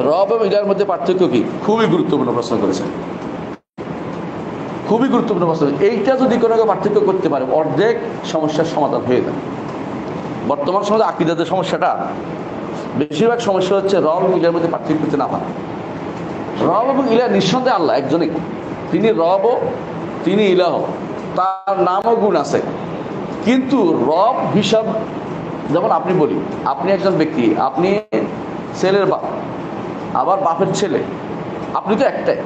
রব এবং ইলার মধ্যে পার্থক্য কি? খুবই গুরুত্বপূর্ণ প্রশ্ন করেছেন, খুবই গুরুত্বপূর্ণ প্রশ্ন। এইটা যদি কোনো পার্থক্য করতে পারে অর্ধেক সমস্যার সমাধান হয়ে যায়। বর্তমান সমাজে আকীদাতের সমস্যাটা, বেশিরভাগ সমস্যা হচ্ছে রব এবং ইলার মধ্যে পার্থক্য করতে না পারা। রব এবং ইলাহ নিঃসন্দেহে আল্লাহ একজনই, তিনি রব, তিনি ইলাহ, তার নাম ও গুণ আছে। কিন্তু রব হিসাব, যেমন আপনি বলি, আপনি একজন ব্যক্তি, আপনি ছেলের বাপ, আবার বাপের ছেলে, আপনি তো একটাই,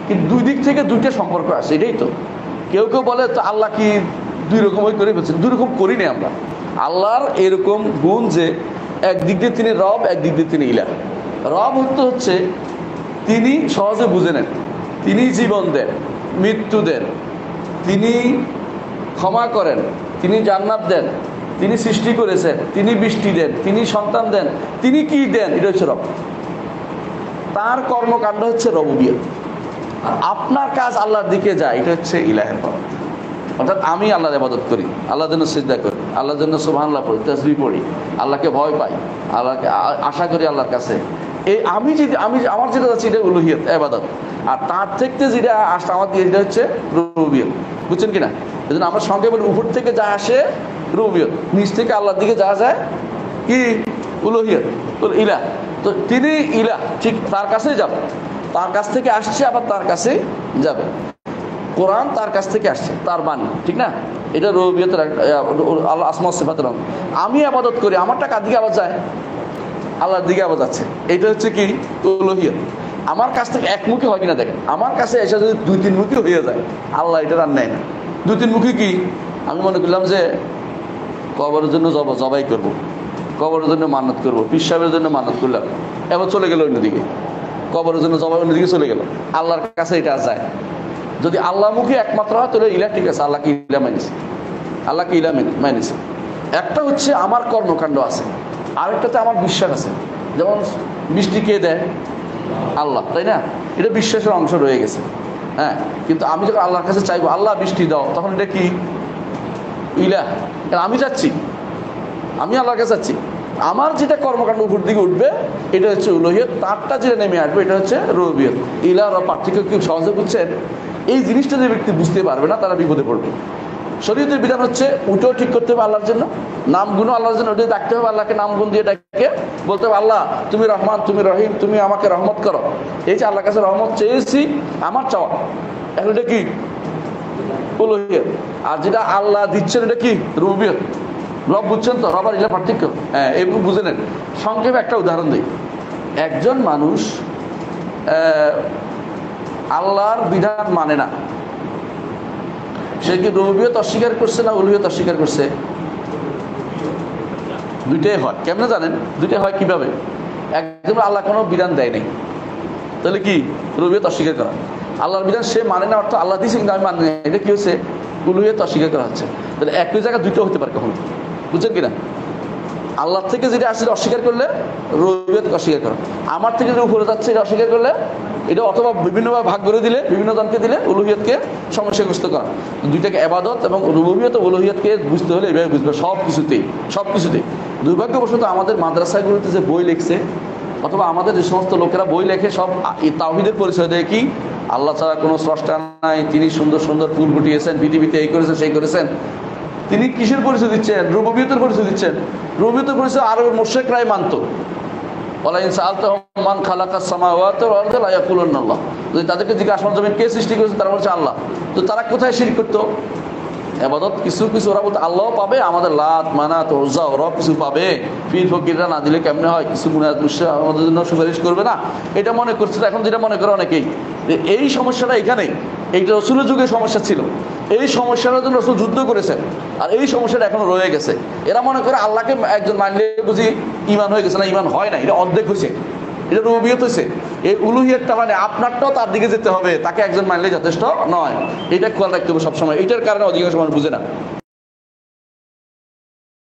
কিন্তু দুই দিক থেকে দুইটা সম্পর্ক আছে। এটাই তো কেউ কেউ বলে তো আল্লাহ কি দুই রকমই করে ফেলছেন। দুই রকম করি না আমরা। আল্লাহর এরকম গুণ যে একদিক দিয়ে তিনি রব, একদিক দিয়ে তিনি ইলাহ। রব হচ্ছে তিনি সহজে বুঝে নেন, তিনি জীবন দেন, মৃত্যু দেন, তিনি ক্ষমা করেন, তিনি জান্নাত দেন, তিনি সৃষ্টি করেছেন, তিনি বৃষ্টি দেন, তিনি সন্তান দেন, তিনি কি দেন, এটা হচ্ছে রব। তার কর্মকাণ্ড হচ্ছে রবুবিয়ত। আর আপনার কাজ আল্লাহর দিকে যায়, এটা হচ্ছে ইলাহের ইবাদত। অর্থাৎ আমি আল্লাহর ইবাদত করি, আল্লাহর জন্য সিজদা করি, আল্লাহর জন্য সুবহানাল্লাহ পড়ি, তাসবিহ পড়ি, আল্লাহকে ভয় পাই, আল্লাহকে আশা করি আল্লাহর কাছে। এই আমার যেটা যাচ্ছে এটা উলুহিয়ত, ইবাদত। আর তার থেকে যেটা আসে আমার দিয়ে, এটা হচ্ছে রুবুবিয়ত। বুঝছেন কিনা? এই জন্য আমরা সঙ্গে বলি উপর থেকে যা আসে রুবুবিয়ত, নিচ থেকে আল্লাহর দিকে যা যায় কি? উলুহিয়ত, ইলাহ। তো তিনি ইলাহ, ঠিক তার কাছেই যাবে, তার কাছ থেকে আসছে, আবার তার কাছে যাবে। কোরআন তার কাছ থেকে আসছে, তার বাণী, ঠিক না? এটা রুবুবিয়তের আল্লাহ আসমা সিফাতের অঙ্গ। আমি ইবাদত করি, আমারটা কার দিকে আবার যায়? আল্লাহর দিকে আবার যাচ্ছে। এটা হচ্ছে কি? উলুহিয়ত। আমার কাছ থেকে একমুখী হয় কিনা দেখেন। আমার কাছে এসে যদি দুই তিন মুখী হয়ে যায়, আল্লাহ এটা আর নেয় না। দুই তিন মুখী কি? আমি মনে করলাম যে কবরের জন্য জবাই করব, কবরের জন্য মানত করবো, পীর সাহেবের জন্য মানত করলাম, এবার চলে গেল অন্যদিকে, কবরের জন্য জবাই অন্যদিকে চলে গেল। আল্লাহর কাছে এটা যায়। যদি আল্লাহমুখী একমাত্র হয় তাহলে ইলাহ, ঠিক আছে, আল্লাহকে ইলাহ মানিছে, আল্লাহকে ইলাহ মানিছে। একটা হচ্ছে আমার কর্মকাণ্ড আছে, আরেকটাতে আমার বিশ্বাস আছে। যেমন বৃষ্টি কে দেয়? আল্লাহ, তাই না? এটা বিশ্বাসের অংশ রয়ে গেছে। হ্যাঁ, কিন্তু আমি যখন আল্লাহর কাছে চাইবো আল্লাহ বৃষ্টি দাও, তখন এটা কি? ইলাহ। আমি যাচ্ছি, আমি আল্লাহর কাছে যাচ্ছি, আমার যেটা কর্মকাণ্ড উপর দিকে উঠবে এটা হচ্ছে উলুহিয়ত, তারটা যেটা নেমে আসবে এটা হচ্ছে রুবুবিয়ত। ইলাহ আর পার্থক্য কি সহজে বুঝছেন? এই জিনিসটা যে ব্যক্তি বুঝতে পারবে না, তারা বিপদে পড়বে। শরীয়তের বিধান হচ্ছে ওইটাও ঠিক করতে হবে আল্লাহর জন্য, নাম গুণ আল্লাহর জন্য, ওইটাই ডাকতে হবে আল্লাহকে, নাম গুণ দিয়ে ডাকে বলতে হবে আল্লাহ তুমি রহমান, তুমি রহিম, তুমি আমাকে রহমত করো। এই যে আল্লাহর কাছে রহমত চেয়েছি, আমার চাওয়া, এখন এটা কি? উলুহিয়ত। আর যেটা আল্লাহ দিচ্ছেন এটা কি? রুবুবিয়ত। রব বুঝছেন তো? রব আর ইলাহ পার্থক্য, হ্যাঁ, এগুলো বুঝে নেন। সংক্ষেপে একটা উদাহরণ দিই। একজন মানুষ আল্লাহর বিধান মানে না, সে কি রুবুবিয়ত অস্বীকার করছে না উলুহিয়ত অস্বীকার করছে? দুইটাই হয়। কেমনে জানেন? দুইটাই হয় কিভাবে? একজন আল্লাহ কোনো বিধান দেয় নাই, তাহলে কি? রুবুবিয়ত অস্বীকার করা। আল্লাহর বিধান সে মানে না, অর্থ আল্লাহ দিয়েছে কিন্তু আমি মানি না, এটা কি হচ্ছে? উলুহিয়ত অস্বীকার করা হচ্ছে। তাহলে একই জায়গায় দুটো হতে পারে কখনো, বুঝছেন কিনা? আল্লাহ থেকে যেটা আসলে অস্বীকার করলে রুবুবিয়তকে অস্বীকার করা, আমার থেকে যে উপরে যাচ্ছে এটা অস্বীকার করলে এটা, অথবা বিভিন্নভাবে ভাগ করে দিলে, বিভিন্ন জনকে দিলে উলুহিয়তকে সমস্যাগ্রস্ত করা। দুইটাকে ইবাদত এবং রুবুবিয়ত ও উলুহিয়তকে বুঝতে হলে এভাবে বুঝবে, সব কিছুতেই। দুর্ভাগ্যবশত আমাদের মাদ্রাসাগুলোতে যে বই লিখছে, অথবা আমাদের যে সমস্ত লোকেরা বই লেখে, সব তাওহীদের পরিচয় দেয় কি? আল্লাহ ছাড়া কোনো স্রষ্টা নাই, তিনি সুন্দর সুন্দর ফুল ফুটিয়েছেন পৃথিবীতে, এই করেছেন সেই করেছেন। তিনি কিসের পরিচয় দিচ্ছেন? রুবুবিয়তের পরিচয় দিচ্ছেন। রুবুবিয়তের পরিচয় আরবের মুশরিকরাই মানত। যদি তাদেরকে জিজ্ঞাসা আসমান জমিন কে সৃষ্টি করেছে, তারা বলছে আল্লাহ। তো তারা কোথায় শিরক করতো? ইবাদত কিছু ওরা বলতো আল্লাহ পাবে, আমাদের লাত মানাত উজ্জা ওরা কিছু পাবে, পীর ফকিররা না দিলে কেমনে হয়, কিছু আমাদের জন্য সুপারিশ করবে না, এটা মনে করছিল। এখন যেটা মনে করে অনেকেই, এই সমস্যাটা এখানেই, এইটা রাসূলের যুগে সমস্যা ছিল, এই সমস্যাটার জন্য রাসূল যুদ্ধ করেছেন, আর এই সমস্যাটা এখনো রয়ে গেছে। এরা মনে করে আল্লাহকে একজন মানলে বুঝি ইমান হয়ে গেছে, না, ইমান হয় না, এটা অর্ধেক হয়েছে, এটা রুবুবিয়ত হয়েছে। এই উলুহিয়তটা মানে আপনারটাও তার দিকে যেতে হবে, তাকে একজন মানলে যথেষ্ট নয়। এটা খেয়াল রাখতে হবে সবসময়। এটার কারণে অধিকাংশ মানুষ বুঝে না।